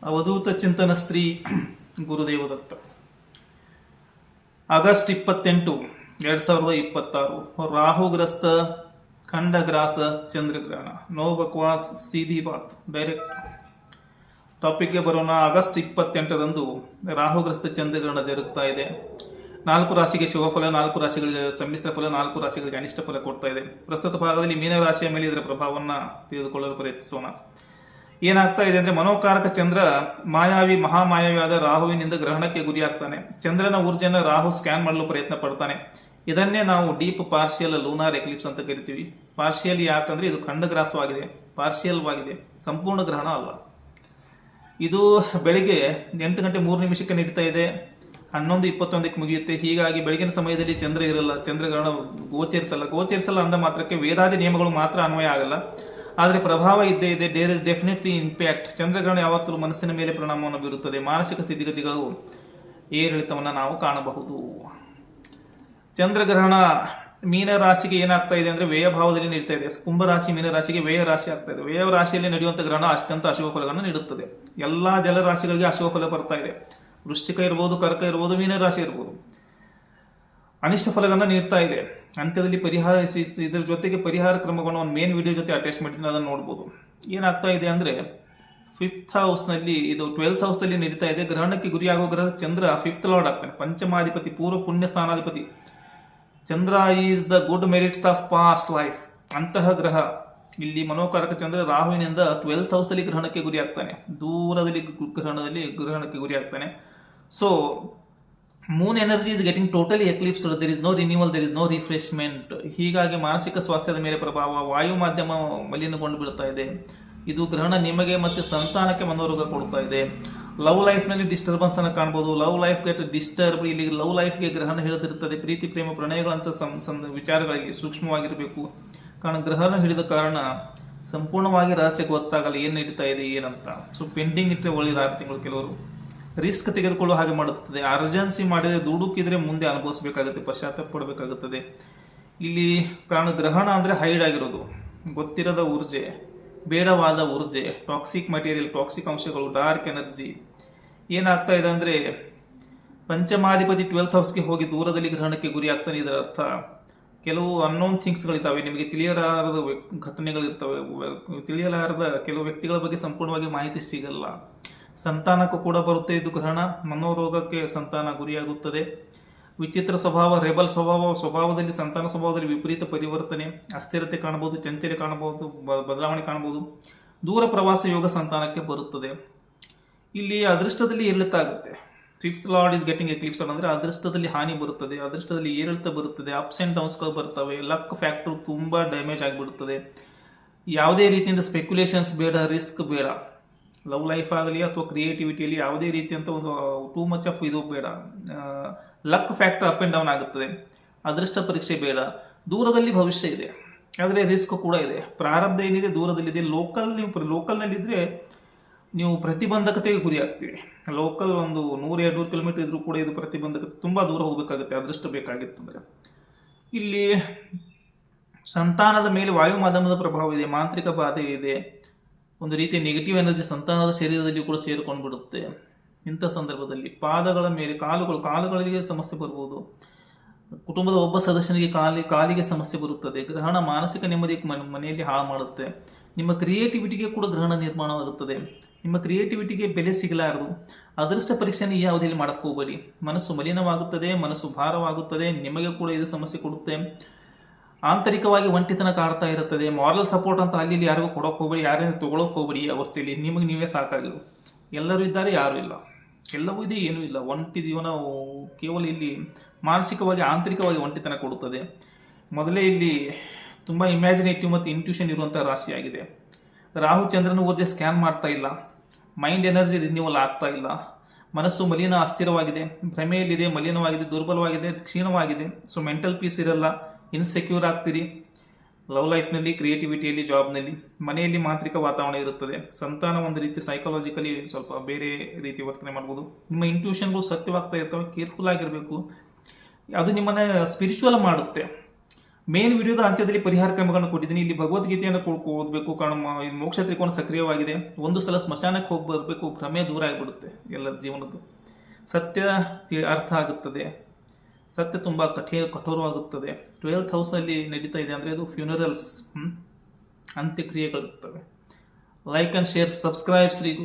ಅವಧೂತ ಚಿಂತನ ಶ್ರೀ ಗುರುದೇವದತ್ತ. ಆಗಸ್ಟ್ 28, 2026. ರಾಹುಗ್ರಸ್ತ ಖಂಡಗ್ರಾಸ ಚಂದ್ರಗ್ರಹಣ. ನೋ ಬಕ್ವಾಸ್ ಸೀದಿ ಬಾತ್, ಡೈರೆಕ್ಟ್ ಟಾಪಿಕ್ಗೆ ಬರೋಣ. ಆಗಸ್ಟ್ 28ರಂದು ರಾಹುಗ್ರಸ್ತ ಚಂದ್ರಗ್ರಹಣ ಜರುಗ್ತಾ ಇದೆ. 4 ರಾಶಿಗೆ ಶುಭಫಲ, 4 ರಾಶಿಗಳಿಗೆ ಸಮ್ಮಿಶ್ರ ಫಲ, 4 ರಾಶಿಗಳಿಗೆ ಅನಿಷ್ಟ ಫಲ ಕೊಡ್ತಾ ಇದೆ. ಪ್ರಸ್ತುತ ಭಾಗದಲ್ಲಿ ಮೀನ ರಾಶಿಯ ಮೇಲೆ ಇದರ ಪ್ರಭಾವವನ್ನು ತಿಳಿದುಕೊಳ್ಳಲು ಪ್ರಯತ್ನಿಸೋಣ. ಏನಾಗ್ತಾ ಇದೆ ಅಂದರೆ, ಮನೋಕಾರಕ ಚಂದ್ರ ಮಾಯಾವಿ ಮಹಾಮಾಯಾವಿಯಾದ ರಾಹುವಿನಿಂದ ಗ್ರಹಣಕ್ಕೆ ಗುರಿಯಾಗ್ತಾನೆ. ಚಂದ್ರನ ಊರ್ಜೆಯನ್ನು ರಾಹು ಸ್ಕ್ಯಾನ್ ಮಾಡಲು ಪ್ರಯತ್ನ ಪಡ್ತಾನೆ. ಇದನ್ನೇ ನಾವು ಡೀಪ್ ಪಾರ್ಷಿಯಲ್ ಲೂನಾರ್ ಎಕ್ಲಿಪ್ಸ್ ಅಂತ ಕರಿತೀವಿ. ಪಾರ್ಷಿಯಲ್ ಯಾಕಂದ್ರೆ ಇದು ಖಂಡಗ್ರಾಸವಾಗಿದೆ, ಪಾರ್ಷಿಯಲ್ ಆಗಿದೆ, ಸಂಪೂರ್ಣ ಗ್ರಹಣ ಅಲ್ಲ. ಇದು ಬೆಳಿಗ್ಗೆ 8:03 ನಡೀತಾ ಇದೆ, 11:21 ಮುಗಿಯುತ್ತೆ. ಹೀಗಾಗಿ ಬೆಳಗಿನ ಸಮಯದಲ್ಲಿ ಚಂದ್ರ ಇರಲ್ಲ, ಚಂದ್ರಗ್ರಹಣ ಗೋಚರಿಸಲ್ಲ ಅಂದ ಮಾತ್ರಕ್ಕೆ ವೇದಾದಿ ನಿಯಮಗಳು ಮಾತ್ರ ಅನ್ವಯ ಆಗಲ್ಲ. ಆದರೆ ಪ್ರಭಾವ ಇದ್ದೇ ಇದೆ. There is definitely impact. ಚಂದ್ರಗ್ರಹಣ ಯಾವತ್ತೂ ಮನಸ್ಸಿನ ಮೇಲೆ ಪರಿಣಾಮವನ್ನು ಬೀರುತ್ತದೆ. ಮಾನಸಿಕ ಸ್ಥಿತಿಗತಿಗಳು ಏರಿಳಿತವನ್ನು ನಾವು ಕಾಣಬಹುದು. ಚಂದ್ರಗ್ರಹಣ ಮೀನ ರಾಶಿಗೆ ಏನಾಗ್ತಾ ಇದೆ ಅಂದ್ರೆ ವ್ಯಯಭಾವದಲ್ಲಿ ನಡೀತಾ ಇದೆ. ಕುಂಭರಾಶಿ ಮೀನ ರಾಶಿಗೆ ವ್ಯಯ ರಾಶಿ ಆಗ್ತಾ ಇದೆ. ವ್ಯಯ ರಾಶಿಯಲ್ಲಿ ನಡೆಯುವಂಥ ಗ್ರಹಣ ಅತ್ಯಂತ ಅಶುಭ ಫಲಗಳನ್ನು ನೀಡುತ್ತದೆ. ಎಲ್ಲಾ ಜಲರಾಶಿಗಳಿಗೆ ಅಶುಭ ಫಲ ಬರ್ತಾ ಇದೆ. ವೃಶ್ಚಿಕ ಇರ್ಬೋದು, ಕರ್ಕ ಇರ್ಬೋದು, ಮೀನ ರಾಶಿ ಇರ್ಬೋದು, ಅನಿಷ್ಟ ಫಲಗಳನ್ನು ನೀಡ್ತಾ ಇದೆ. ಅಂತ್ಯದಲ್ಲಿ ಇದರ ಜೊತೆಗೆ ಪರಿಹಾರ ಕ್ರಮಗಳನ್ನು ಒಂದು ಮೇನ್ ವಿಡಿಯೋ ಜೊತೆ ಅಟ್ಯಾಚ್ ಮಾಡಿದ್ರೆ ಅದನ್ನು ನೋಡ್ಬೋದು. ಏನಾಗ್ತಾ ಇದೆ ಅಂದ್ರೆ, 5th ಹೌಸ್ನಲ್ಲಿ ಇದು 12th ಹೌಸಲ್ಲಿ ನಡೀತಾ ಇದೆ. ಗ್ರಹಣಕ್ಕೆ ಗುರಿಯಾಗುವ ಗ್ರಹ ಚಂದ್ರ 5th ಲಾರ್ಡ್ ಆಗ್ತಾನೆ, ಪಂಚಮಾಧಿಪತಿ, ಪೂರ್ವ ಪುಣ್ಯ ಸ್ಥಾನಾಧಿಪತಿ. Chandra is the good merits of past life. ಅಂತಹ ಗ್ರಹ ಇಲ್ಲಿ ಮನೋಕಾರಕ ಚಂದ್ರ ರಾಹುವಿನಿಂದ 12th ಹೌಸಲ್ಲಿ ಗ್ರಹಣಕ್ಕೆ ಗುರಿ ಆಗ್ತಾನೆ. ದೂರದಲ್ಲಿ ಗ್ರಹಣಕ್ಕೆ ಗುರಿ ಆಗ್ತಾನೆ. So moon energy is getting totally eclipsed. There is no renewal, there is no refreshment. ಹೀಗಾಗಿ ಮಾನಸಿಕ ಸ್ವಾಸ್ಥ್ಯದ ಮೇಲೆ ಪ್ರಭಾವ, ವಾಯು ಮಾಧ್ಯಮ ಮಲಿನಗೊಂಡು ಬಿಡ್ತಾ ಇದೆ. ಇದು ಗ್ರಹಣ ನಿಮಗೆ ಮತ್ತೆ ಸಂತಾನಕ್ಕೆ ಮನೋರೋಗ ಕೊಡ್ತಾ ಇದೆ. ಲವ್ ಲೈಫ್ನಲ್ಲಿ ಡಿಸ್ಟರ್ಬೆನ್ಸ್ ಅನ್ನು ಕಾಣ್ಬೋದು. Love life get disturb. ಇಲ್ಲಿ ಲವ್ ಲೈಫ್ಗೆ ಗ್ರಹಣ ಹಿಡಿದಿರ್ತದೆ. ಪ್ರೀತಿ ಪ್ರೇಮ ಪ್ರಣಯಗಳಂತ ವಿಚಾರಗಳಿಗೆ ಸೂಕ್ಷ್ಮವಾಗಿರಬೇಕು. ಕಾರಣ ಗ್ರಹಣ ಹಿಡಿದ ಕಾರಣ ಸಂಪೂರ್ಣವಾಗಿ ರಹಸ್ಯ ಗೊತ್ತಾಗಲ್ಲ ಏನು ನಡೀತಾ ಇದೆ ಏನಂತ. ಸೊ ಪೆಂಡಿಂಗ್ ಇಟ್ಟರೆ ಒಳ್ಳೆಯದು 6 ತಿಂಗಳು. ಕೆಲವರು ರಿಸ್ಕ್ ತೆಗೆದುಕೊಳ್ಳೋ ಹಾಗೆ ಮಾಡುತ್ತದೆ. ಅರ್ಜೆನ್ಸಿ ಮಾಡಿದರೆ ದುಡುಕಿದ್ರೆ ಮುಂದೆ ಅನುಭವಿಸಬೇಕಾಗುತ್ತೆ, ಪಶ್ಚಾತ್ತಾಪ ಪಡಬೇಕಾಗುತ್ತದೆ. ಇಲ್ಲಿ ಕಾರಣ ಗ್ರಹಣ ಅಂದರೆ ಹೈಡ್ ಆಗಿರೋದು, ಗೊತ್ತಿರದ ಊರ್ಜೆ, ಬೇಡವಾದ ಊರ್ಜೆ, ಟಾಕ್ಸಿಕ್ ಮಟೀರಿಯಲ್, ಟಾಕ್ಸಿಕ್ ಅಂಶಗಳು, ಡಾರ್ಕ್ ಎನರ್ಜಿ. ಏನಾಗ್ತಾ ಇದೆ ಅಂದರೆ, ಪಂಚಮಾಧಿಪತಿ 12th ಹೌಸ್ಗೆ ಹೋಗಿ ದೂರದಲ್ಲಿ ಗ್ರಹಣಕ್ಕೆ ಗುರಿ ಆಗ್ತಾನೆ. ಇದರ ಅರ್ಥ ಕೆಲವು ಅನ್ನೋನ್ ಥಿಂಗ್ಸ್ಗಳಿದ್ದಾವೆ, ನಿಮಗೆ ತಿಳಿಯಲಾರದ ಘಟನೆಗಳಿರ್ತವೆ, ತಿಳಿಯಲಾರದ ಕೆಲವು ವ್ಯಕ್ತಿಗಳ ಬಗ್ಗೆ ಸಂಪೂರ್ಣವಾಗಿ ಮಾಹಿತಿ ಸಿಗಲ್ಲ. ಸಂತಾನಕ್ಕೂ ಕೂಡ ಬರುತ್ತೆ ಇದು ಗ್ರಹಣ. ಮನೋರೋಗಕ್ಕೆ ಸಂತಾನ ಗುರಿಯಾಗುತ್ತದೆ. ವಿಚಿತ್ರ ಸ್ವಭಾವ, ರೆಬಲ್ ಸ್ವಭಾವದಲ್ಲಿ ಸಂತಾನ ಸ್ವಭಾವದಲ್ಲಿ ವಿಪರೀತ ಪರಿವರ್ತನೆ, ಅಸ್ಥಿರತೆ ಕಾಣಬಹುದು, ಚಂಚಲ ಕಾಣಬಹುದು, ಬದಲಾವಣೆ ಕಾಣಬಹುದು. ದೂರ ಪ್ರವಾಸ ಯೋಗ ಸಂತಾನಕ್ಕೆ ಬರುತ್ತದೆ. ಇಲ್ಲಿ ಅದೃಷ್ಟದಲ್ಲಿ ಏರಿಳಿತ ಆಗುತ್ತೆ. 5th ಲಾರ್ಡ್ ಇಸ್ ಗೆಟಿಂಗ್ ಎಕ್ಲಿಪ್ಸ್ಡ್ ಅಂದರೆ ಅದೃಷ್ಟದಲ್ಲಿ ಹಾನಿ ಬರುತ್ತದೆ, ಅದೃಷ್ಟದಲ್ಲಿ ಏರಿಳಿತ ಬರುತ್ತದೆ, ಅಪ್ಸ್ ಆ್ಯಂಡ್ ಡೌನ್ಸ್ಗಳು ಬರ್ತವೆ. ಲಕ್ ಫ್ಯಾಕ್ಟರ್ ತುಂಬ ಡ್ಯಾಮೇಜ್ ಆಗಿಬಿಡುತ್ತದೆ. ಯಾವುದೇ ರೀತಿಯಿಂದ ಸ್ಪೆಕ್ಯುಲೇಷನ್ಸ್ ಬೇಡ, ರಿಸ್ಕ್ ಬೇಡ. ಲವ್ ಲೈಫ್ ಆಗಲಿ ಅಥವಾ ಕ್ರಿಯೇಟಿವಿಟಿಯಲ್ಲಿ ಯಾವುದೇ ರೀತಿಯಂಥ ಒಂದು ಟೂ ಮಚ್ ಆಫ್ ಇದು ಬೇಡ. Luck factor up and down ಆಗುತ್ತದೆ. ಅದೃಷ್ಟ ಪರೀಕ್ಷೆ ಬೇಡ. ದೂರದಲ್ಲಿ ಭವಿಷ್ಯ ಇದೆ, ಆದರೆ ರಿಸ್ಕ್ ಕೂಡ ಇದೆ. ಪ್ರಾರಬ್ಧ ಏನಿದೆ ದೂರದಲ್ಲಿದೆ. ನೀವು ಲೋಕಲ್ನಲ್ಲಿದ್ದರೆ ನೀವು ಪ್ರತಿಬಂಧಕತೆಗೆ ಗುರಿ ಆಗ್ತೀವಿ. ಲೋಕಲ್ ಒಂದು 100-200 ಕಿಲೋಮೀಟರ್ ಇದ್ರೂ ಕೂಡ ಇದು ಪ್ರತಿಬಂಧಕತೆ, ತುಂಬ ದೂರ ಹೋಗಬೇಕಾಗುತ್ತೆ ಅದೃಷ್ಟ ಬೇಕಾಗಿತ್ತಂದರೆ. ಇಲ್ಲಿ ಸಂತಾನದ ಮೇಲೆ ವಾಯು ಮಾಧ್ಯಮದ ಪ್ರಭಾವ ಇದೆ, ಮಾಂತ್ರಿಕ ಬಾಧೆ ಇದೆ. ಒಂದು ರೀತಿಯ ನೆಗೆಟಿವ್ ಎನರ್ಜಿ ಸಂತಾನದ ಶರೀರದಲ್ಲಿ ಕೂಡ ಸೇರಿಕೊಂಡು ಬಿಡುತ್ತೆ. ಇಂಥ ಸಂದರ್ಭದಲ್ಲಿ ಪಾದಗಳ ಮೇಲೆ, ಕಾಲುಗಳಿಗೆ ಸಮಸ್ಯೆ ಬರ್ಬೋದು. ಕುಟುಂಬದ ಒಬ್ಬ ಸದಸ್ಯನಿಗೆ ಕಾಲಿಗೆ ಸಮಸ್ಯೆ ಬರುತ್ತದೆ. ಗ್ರಹಣ ಮಾನಸಿಕ ನೆಮ್ಮದಿ ಮನೆಯಲ್ಲಿ ಹಾಳು ಮಾಡುತ್ತೆ. ನಿಮ್ಮ ಕ್ರಿಯೇಟಿವಿಟಿಗೆ ಕೂಡ ಗ್ರಹಣ ನಿರ್ಮಾಣವಾಗುತ್ತದೆ. ನಿಮ್ಮ ಕ್ರಿಯೇಟಿವಿಟಿಗೆ ಬೆಲೆ ಸಿಗಲಾರದು. ಅದೃಷ್ಟ ಪರೀಕ್ಷೆಯನ್ನು ಯಾವುದೇ ಮಾಡಕ್ಕೆ ಹೋಗಬೇಡಿ. ಮನಸ್ಸು ಮಲಿನವಾಗುತ್ತದೆ, ಮನಸ್ಸು ಭಾರವಾಗುತ್ತದೆ. ನಿಮಗೆ ಕೂಡ ಇದು ಸಮಸ್ಯೆ ಕೊಡುತ್ತೆ. ಆಂತರಿಕವಾಗಿ ಒಂಟಿತನ ಕಾಡ್ತಾ ಇರುತ್ತದೆ. ಮಾರಲ್ ಸಪೋರ್ಟ್ ಅಂತ ಅಲ್ಲಿ ಯಾರಿಗೂ ಕೊಡೋಕೆ ಹೋಗಬೇಡಿ, ಯಾರೇನು ತೊಗೊಳಕ್ಕೆ ಹೋಗಬೇಡಿ. ಈ ಅವಸ್ಥೆಯಲ್ಲಿ ನಿಮಗೆ ನೀವೇ ಸಾಕಾಗಿರು. ಎಲ್ಲರೂ ಇದ್ದಾರೆ, ಯಾರೂ ಇಲ್ಲ. ಎಲ್ಲವೂ ಇದೆ, ಏನೂ ಇಲ್ಲ. ಒಂಟಿ ಜೀವನ ಕೇವಲ ಇಲ್ಲಿ ಮಾನಸಿಕವಾಗಿ ಆಂತರಿಕವಾಗಿ ಒಂಟಿತನ ಕೊಡುತ್ತದೆ. ಮೊದಲೇ ಇಲ್ಲಿ ತುಂಬ ಇಮ್ಯಾಜಿನೇಟಿವ್ ಮತ್ತು ಇಂಟ್ಯೂಷನ್ ಇರುವಂಥ ರಾಶಿಯಾಗಿದೆ. ರಾಹು ಚಂದ್ರನ ಊರ್ಜೆ ಸ್ಕ್ಯಾನ್ ಮಾಡ್ತಾ ಇಲ್ಲ. ಮೈಂಡ್ ಎನರ್ಜಿ ರಿನ್ಯೂವಲ್ ಆಗ್ತಾ ಇಲ್ಲ. ಮನಸ್ಸು ಮಲಿನ, ಅಸ್ಥಿರವಾಗಿದೆ, ಭ್ರಮೆಯಲ್ಲಿದೆ, ಮಲಿನವಾಗಿದೆ, ದುರ್ಬಲವಾಗಿದೆ, ಕ್ಷೀಣವಾಗಿದೆ. ಸೊ ಮೆಂಟಲ್ ಪೀಸ್ ಇರಲ್ಲ, ಇನ್ಸೆಕ್ಯೂರ್ ಆಗ್ತೀರಿ. ಲವ್ ಲೈಫ್ನಲ್ಲಿ, ಕ್ರಿಯೇಟಿವಿಟಿಯಲ್ಲಿ, ಜಾಬ್ನಲ್ಲಿ. ಮನೆಯಲ್ಲಿ ಮಾಂತ್ರಿಕ ವಾತಾವರಣ ಇರುತ್ತದೆ. ಸಂತಾನ ಒಂದು ರೀತಿ ಸೈಕಾಲಜಿಕಲಿ ಸ್ವಲ್ಪ ಬೇರೆ ರೀತಿ ವರ್ತನೆ ಮಾಡ್ಬೋದು. ನಿಮ್ಮ ಇಂಟ್ಯೂಷನ್ಗಳು ಸತ್ಯವಾಗ್ತಾ ಇರ್ತವೆ. ಕೇರ್ಫುಲ್ ಆಗಿರಬೇಕು. ಅದು ನಿಮ್ಮನ್ನು ಸ್ಪಿರಿಚುವಲ್ ಮಾಡುತ್ತೆ. ಮೇನ್ ವಿಡಿಯೋದ ಅಂತ್ಯದಲ್ಲಿ ಪರಿಹಾರ ಕ್ರಮಗಳನ್ನು ಕೊಟ್ಟಿದ್ದೀನಿ. ಇಲ್ಲಿ ಭಗವದ್ಗೀತೆಯನ್ನು ಓದಬೇಕು, ಕಾರಣ ಮೋಕ್ಷ ತ್ರಿಕೋನ ಸಕ್ರಿಯವಾಗಿದೆ. ಒಂದು ಸಲ ಸ್ಮಶಾನಕ್ಕೆ ಹೋಗಿ ಬರಬೇಕು, ಭ್ರಮೆ ದೂರ ಆಗಿಬಿಡುತ್ತೆ ಎಲ್ಲ ಜೀವನದ್ದು. ಸತ್ಯ ಅರ್ಥ ಆಗುತ್ತದೆ. ಸತ್ಯ ತುಂಬ ಕಠೋರವಾಗುತ್ತದೆ. 12th ಹೌಸಲ್ಲಿ ನಡೀತಾ ಇದೆ ಅಂದರೆ ಅದು ಫ್ಯೂನರಲ್ಸ್, ಅಂತ್ಯಕ್ರಿಯೆಗಳಿರ್ತವೆ. Like and share, subscribe Shri